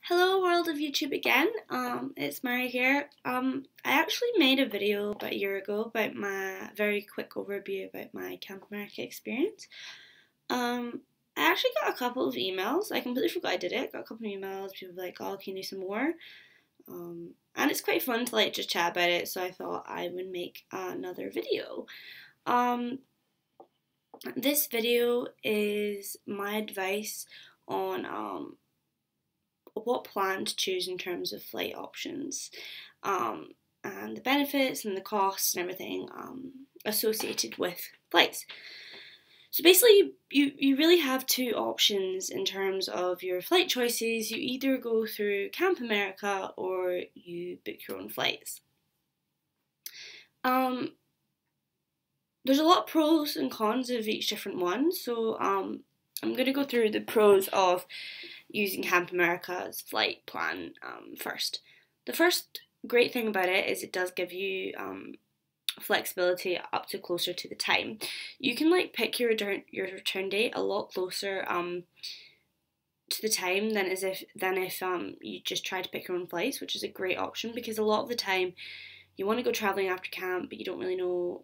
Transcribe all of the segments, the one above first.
Hello world of YouTube again, it's Mary here. I actually made a video about a year ago about my very quick overview about my Camp America experience. I actually got a couple of emails. I completely forgot I did it. Got a couple of emails, people were like, oh, can you do some more? And it's quite fun to like just chat about it, so I thought I would make another video. This video is my advice on what plan to choose in terms of flight options, and the benefits and the costs and everything associated with flights. So basically, you really have two options in terms of your flight choices. You either go through Camp America or you book your own flights. There's a lot of pros and cons of each different one, so I'm going to go through the pros of using Camp America's flight plan first. The first great thing about it is it does give you flexibility up to closer to the time. You can like pick your return date a lot closer to the time than if you just try to pick your own flights, which is a great option because a lot of the time you want to go traveling after camp, but you don't really know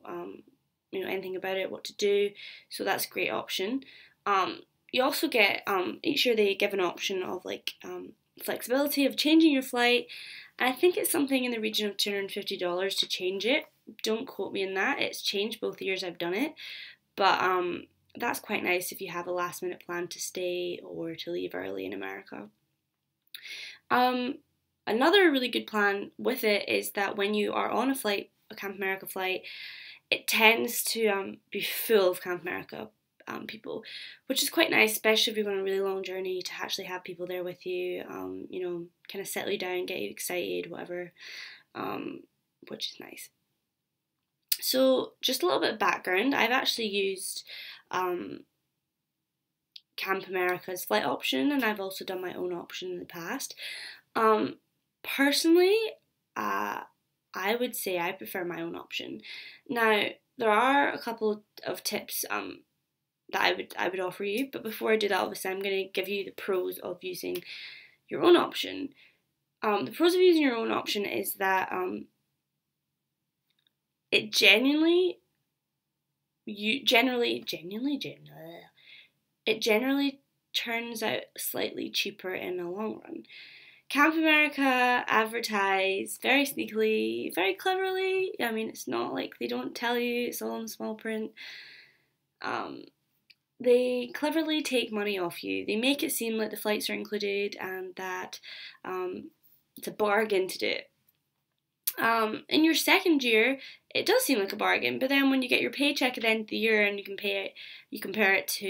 anything about it, what to do. So that's a great option. You also get, each year they give an option of like flexibility of changing your flight, and I think it's something in the region of $250 to change it. Don't quote me on that, it's changed both years I've done it, but that's quite nice if you have a last minute plan to stay or to leave early in America. Another really good plan with it is that when you are on a Camp America flight, it tends to be full of Camp America people, which is quite nice, especially if you're going on a really long journey, to actually have people there with you, kind of settle you down, get you excited, whatever, which is nice. So just a little bit of background, I've actually used Camp America's flight option, and I've also done my own option in the past. Personally, I would say I prefer my own option. Now, there are a couple of tips that I would offer you, but before I do that, obviously I'm going to give you the pros of using your own option. The pros of using your own option is that it generally turns out slightly cheaper in the long run. Camp America advertise very sneakily, very cleverly. I mean, it's not like they don't tell you, it's all in small print. They cleverly take money off you. They make it seem like the flights are included and that it's a bargain to do it. In your second year, it does seem like a bargain, but then when you get your paycheck at the end of the year and you compare it to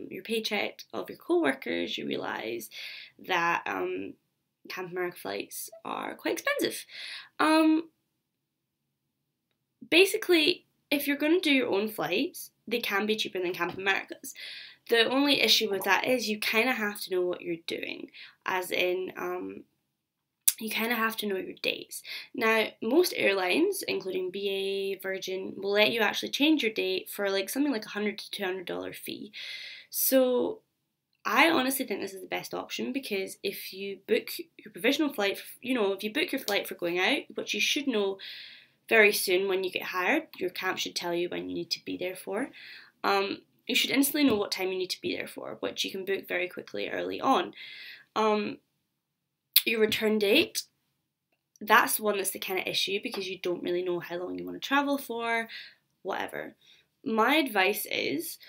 your paycheck of your co-workers, you realise that Camp America flights are quite expensive. Basically, if you're going to do your own flights, they can be cheaper than Camp America's. The only issue with that is you kind of have to know what you're doing, as in you kind of have to know your dates. Now, most airlines, including BA, Virgin, will let you actually change your date for like something like $100 to $200 fee. So I honestly think this is the best option, because if you book your provisional flight, if you book your flight for going out, which you should know very soon when you get hired, your camp should tell you when you need to be there for. You should instantly know what time you need to be there for, which you can book very quickly early on. Your return date, that's one that's the kind of issue, because you don't really know how long you want to travel for, whatever. My advice is,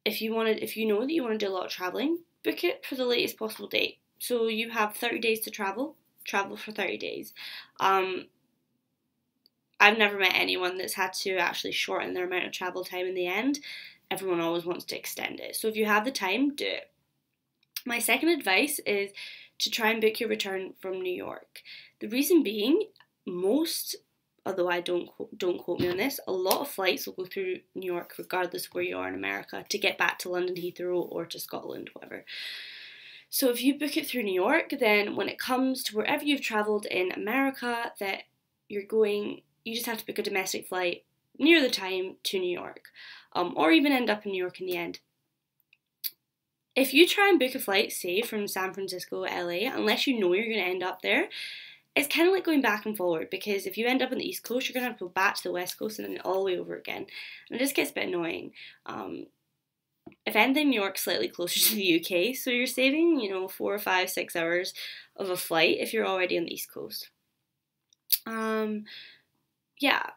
if you know that you want to do a lot of traveling, book it for the latest possible date. So you have 30 days to travel for 30 days. I've never met anyone that's had to actually shorten their amount of travel time in the end. Everyone always wants to extend it. So if you have the time, do it. My second advice is to try and book your return from New York. The reason being, although I don't quote me on this, a lot of flights will go through New York regardless of where you are in America to get back to London Heathrow or to Scotland, whatever. So if you book it through New York, then when it comes to wherever you've travelled in America that you're going, you just have to book a domestic flight near the time to New York, or even end up in New York in the end. if you try and book a flight, say from San Francisco to LA, unless you know you're going to end up there, it's kind of like going back and forward, because if you end up on the East Coast, you're going to have to go back to the West Coast and then all the way over again. And it just gets a bit annoying. If anything, New York's slightly closer to the UK, so you're saving, 4, 5, 6 hours of a flight if you're already on the East Coast. Yeah.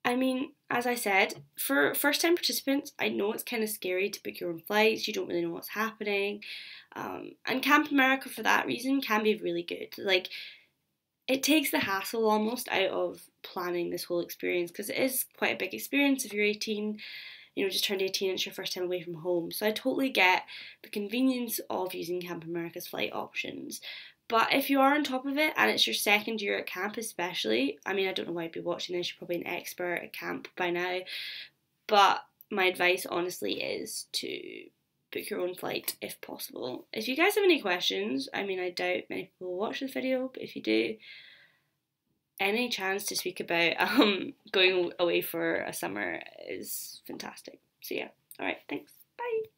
I mean, as I said, for first time participants, I know it's kind of scary to book your own flights, you don't really know what's happening. And Camp America, for that reason, can be really good. Like, it takes the hassle almost out of planning this whole experience, because it is quite a big experience if you're 18, just turned 18 and it's your first time away from home. So I totally get the convenience of using Camp America's flight options. But if you are on top of it and it's your second year at camp especially, I mean, I don't know why you'd be watching this, you're probably an expert at camp by now, but my advice honestly is to book your own flight if possible. If you guys have any questions, I mean, I doubt many people will watch this video, but if you do, any chance to speak about going away for a summer is fantastic. So yeah, alright, thanks, bye.